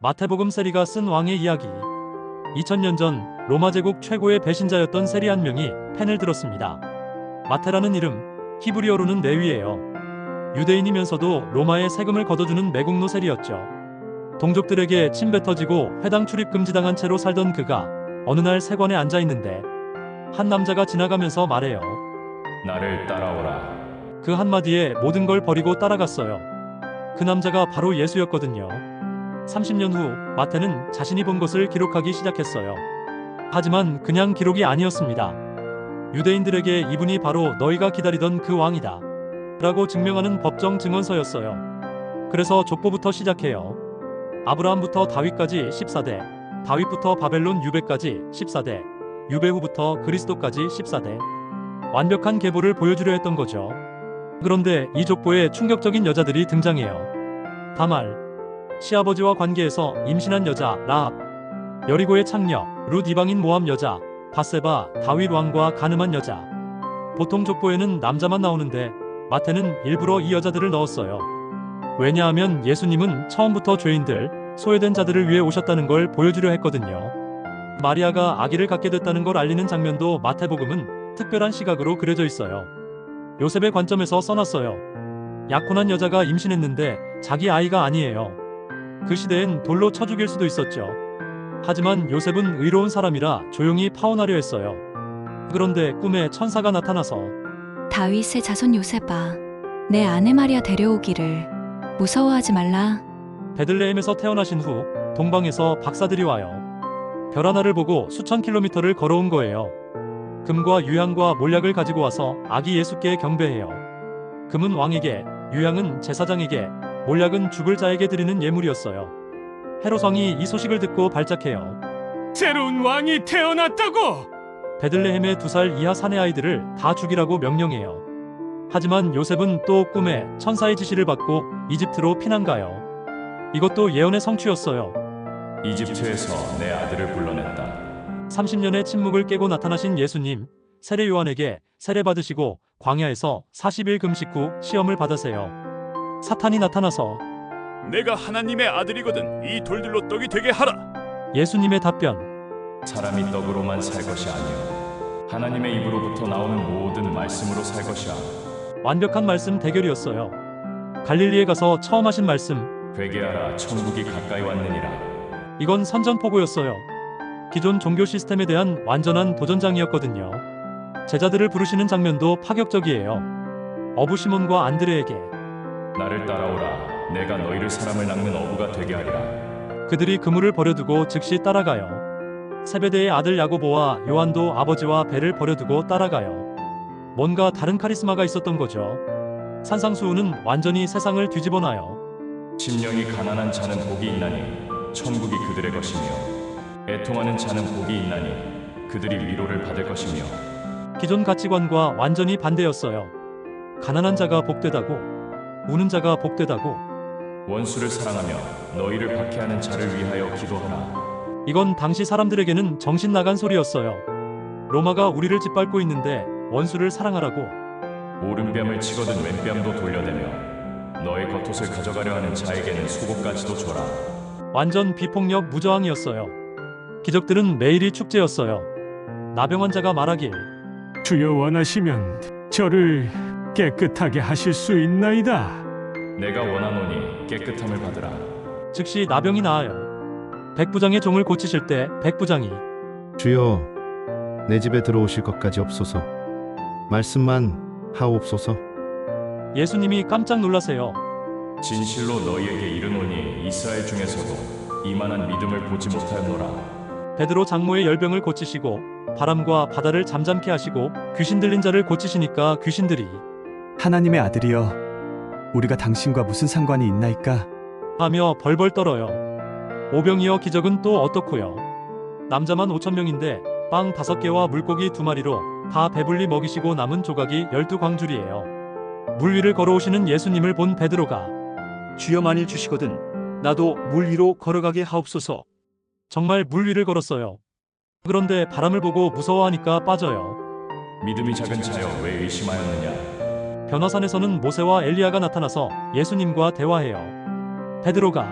마태복음 세리가 쓴 왕의 이야기. 2000년 전 로마 제국 최고의 배신자였던 세리 한 명이 펜을 들었습니다. 마태라는 이름, 히브리어로는 레위예요. 유대인이면서도 로마에 세금을 걷어주는 매국노 세리였죠. 동족들에게 침뱉어지고 회당 출입 금지당한 채로 살던 그가 어느 날 세관에 앉아 있는데 한 남자가 지나가면서 말해요. 나를 따라오라. 그 한마디에 모든 걸 버리고 따라갔어요. 그 남자가 바로 예수였거든요. 30년 후 마태는 자신이 본 것을 기록하기 시작했어요. 하지만 그냥 기록이 아니었습니다. 유대인들에게 이분이 바로 너희가 기다리던 그 왕이다 라고 증명하는 법정 증언서였어요. 그래서 족보부터 시작해요. 아브라함부터 다윗까지 14대, 다윗부터 바벨론 유배까지 14대, 유배 후부터 그리스도까지 14대. 완벽한 계보를 보여주려 했던 거죠. 그런데 이 족보에 충격적인 여자들이 등장해요. 다말, 시아버지와 관계에서 임신한 여자 라합, 여리고의 창녀 룻 이방인 모함 여자 바세바, 다윗 왕과 간음한 여자. 보통 족보에는 남자만 나오는데 마태는 일부러 이 여자들을 넣었어요. 왜냐하면 예수님은 처음부터 죄인들, 소외된 자들을 위해 오셨다는 걸 보여주려 했거든요. 마리아가 아기를 갖게 됐다는 걸 알리는 장면도 마태복음은 특별한 시각으로 그려져 있어요. 요셉의 관점에서 써놨어요. 약혼한 여자가 임신했는데 자기 아이가 아니에요. 그 시대엔 돌로 쳐 죽일 수도 있었죠. 하지만 요셉은 의로운 사람이라 조용히 파혼하려 했어요. 그런데 꿈에 천사가 나타나서 다윗의 자손 요셉아, 내 아내 마리아 데려오기를 무서워하지 말라. 베들레헴에서 태어나신 후 동방에서 박사들이 와요. 별 하나를 보고 수천 킬로미터를 걸어온 거예요. 금과 유향과 몰약을 가지고 와서 아기 예수께 경배해요. 금은 왕에게, 유향은 제사장에게, 몰약은 죽을 자에게 드리는 예물이었어요. 헤롯 왕이 이 소식을 듣고 발작해요. 새로운 왕이 태어났다고! 베들레헴의 2살 이하 사내 아이들을 다 죽이라고 명령해요. 하지만 요셉은 또 꿈에 천사의 지시를 받고 이집트로 피난 가요. 이것도 예언의 성취였어요. 이집트에서 내 아들을 불러냈다. 30년의 침묵을 깨고 나타나신 예수님, 세례 요한에게 세례 받으시고 광야에서 40일 금식 후 시험을 받으세요. 사탄이 나타나서 내가 하나님의 아들이거든 이 돌들로 떡이 되게 하라. 예수님의 답변, 사람이 떡으로만 살 것이 아니요 하나님의 입으로부터 나오는 모든 말씀으로 살 것이야. 완벽한 말씀 대결이었어요. 갈릴리에 가서 처음 하신 말씀, 회개하라, 천국이 가까이 왔느니라. 이건 선전포고였어요. 기존 종교 시스템에 대한 완전한 도전장이었거든요. 제자들을 부르시는 장면도 파격적이에요. 어부 시몬과 안드레에게 나를 따라오라. 내가 너희를 사람을 낚는 어부가 되게 하리라. 그들이 그물을 버려두고 즉시 따라가요. 세베대의 아들 야고보와 요한도 아버지와 배를 버려두고 따라가요. 뭔가 다른 카리스마가 있었던 거죠. 산상수훈은 완전히 세상을 뒤집어놔요. 심령이 가난한 자는 복이 있나니 천국이 그들의 것이며 애통하는 자는 복이 있나니 그들이 위로를 받을 것이며. 기존 가치관과 완전히 반대였어요. 가난한 자가 복되다고, 우는 자가 복되다고. 원수를 사랑하며 너희를 박해하는 자를 위하여 기도하라. 이건 당시 사람들에게는 정신 나간 소리였어요. 로마가 우리를 짓밟고 있는데 원수를 사랑하라고. 오른뺨을 치거든 왼뺨도 돌려대며 너의 겉옷을 가져가려 하는 자에게는 속옷까지도 줘라. 완전 비폭력 무저항이었어요. 기적들은 매일이 축제였어요. 나병 환자가 말하길, 주여 원하시면 저를 깨끗하게 하실 수 있나이다. 내가 원하노니 깨끗함을 받으라. 즉시 나병이 나아요. 백부장의 종을 고치실 때 백부장이 주여, 내 집에 들어오실 것까지 없소서. 말씀만 하옵소서. 예수님이 깜짝 놀라세요. 진실로 너희에게 이르노니 이스라엘 중에서도 이만한 믿음을 보지 못하였노라. 베드로 장모의 열병을 고치시고 바람과 바다를 잠잠케 하시고 귀신 들린 자를 고치시니까 귀신들이 하나님의 아들이여, 우리가 당신과 무슨 상관이 있나이까? 하며 벌벌 떨어요. 오병이어 기적은 또 어떻고요? 남자만 5,000명인데 빵 5개와 물고기 2마리로 다 배불리 먹이시고 남은 조각이 12광줄이에요. 물 위를 걸어오시는 예수님을 본 베드로가 주여 만일 주시거든 나도 물 위로 걸어가게 하옵소서. 정말 물 위를 걸었어요. 그런데 바람을 보고 무서워하니까 빠져요. 믿음이 작은 자여 왜 의심하였느냐. 변화산에서는 모세와 엘리야가 나타나서 예수님과 대화해요. 베드로가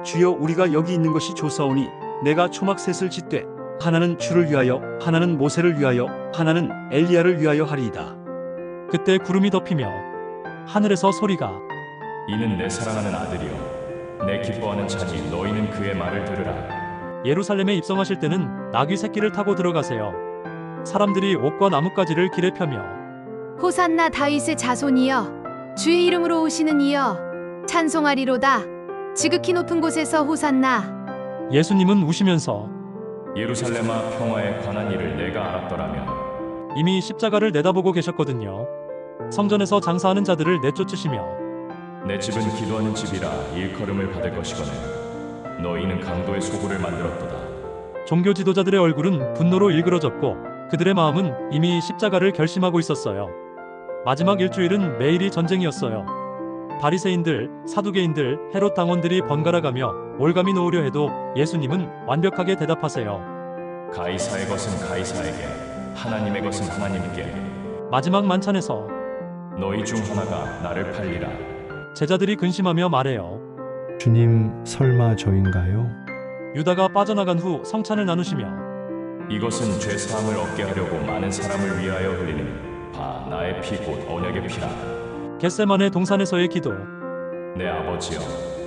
주여 우리가 여기 있는 것이 좋사오니 내가 초막 셋을 짓되 하나는 주를 위하여 하나는 모세를 위하여 하나는 엘리야를 위하여 하리이다. 그때 구름이 덮이며 하늘에서 소리가 이는 내 사랑하는 아들이요 내 기뻐하는 자니 너희는 그의 말을 들으라. 예루살렘에 입성하실 때는 나귀 새끼를 타고 들어가세요. 사람들이 옷과 나뭇가지를 길에 펴며 호산나 다윗의 자손이여 주의 이름으로 오시는 이여 찬송하리로다. 지극히 높은 곳에서 호산나. 예수님은 우시면서 예루살렘아 평화에 관한 일을 내가 알았더라면 이미 십자가를 내다보고 계셨거든요. 성전에서 장사하는 자들을 내쫓으시며 내 집은 기도하는 집이라 일컬음을 받을 것이거늘 너희는 강도의 소굴을 만들었도다. 종교 지도자들의 얼굴은 분노로 일그러졌고 그들의 마음은 이미 십자가를 결심하고 있었어요. 마지막 일주일은 매일이 전쟁이었어요. 바리새인들, 사두개인들, 헤롯 당원들이 번갈아가며 올감이 놓으려 해도 예수님은 완벽하게 대답하세요. 가이사의 것은 가이사에게 하나님의 것은 하나님께. 마지막 만찬에서 너희 중 하나가 나를 팔리라. 제자들이 근심하며 말해요. 주님, 설마 저인가요? 유다가 빠져나간 후 성찬을 나누시며 이것은 죄 사함을 얻게 하려고 많은 사람을 위하여 흘리는 바 나의 피 곧 언약의 피라. 겟세마네 동산에서의 기도. 내 아버지여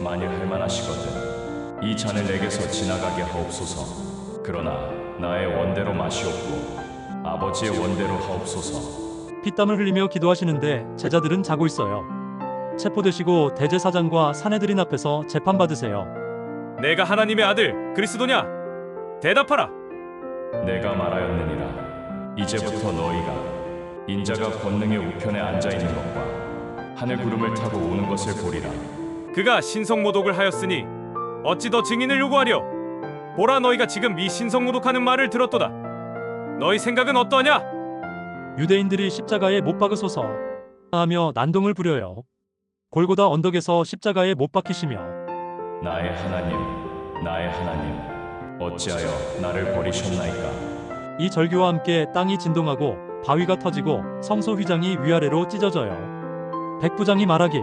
만일 할만하시거든 이 잔을 내게서 지나가게 하옵소서. 그러나 나의 원대로 마시옵고 아버지의 원대로 하옵소서. 피땀을 흘리며 기도하시는데 제자들은 자고 있어요. 체포되시고 대제사장과 사내들인 앞에서 재판받으세요. 내가 하나님의 아들 그리스도냐? 대답하라. 내가 말하였느니라. 이제부터 너희가 인자가 권능의 우편에 앉아 있는 것과 하늘 구름을 타고 오는 것을 보리라. 그가 신성모독을 하였으니 어찌 더 증인을 요구하려? 보라 너희가 지금 이 신성모독하는 말을 들었도다. 너희 생각은 어떠냐? 유대인들이 십자가에 못 박으소서 하며 난동을 부려요. 골고다 언덕에서 십자가에 못 박히시며 나의 하나님, 나의 하나님, 어찌하여 나를 버리셨나이까? 이 절규와 함께 땅이 진동하고 바위가 터지고 성소 휘장이 위아래로 찢어져요. 백부장이 말하길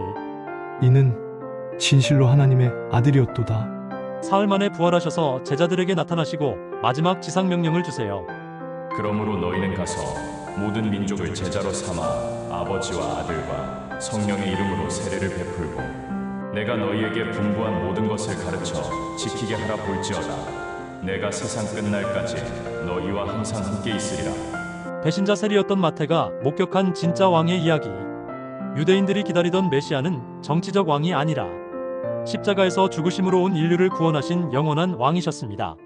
이는 진실로 하나님의 아들이었도다. 사흘 만에 부활하셔서 제자들에게 나타나시고 마지막 지상 명령을 주세요. 그러므로 너희는 가서 모든 민족을 제자로 삼아 아버지와 아들과 성령의 이름으로 세례를 베풀고 내가 너희에게 분부한 모든 것을 가르쳐 지키게 하라 볼지어다. 내가 세상 끝날까지 너희와 항상 함께 있으리라. 배신자 세리였던 마태가 목격한 진짜 왕의 이야기. 유대인들이 기다리던 메시아는 정치적 왕이 아니라 십자가에서 죽으심으로 온 인류를 구원하신 영원한 왕이셨습니다.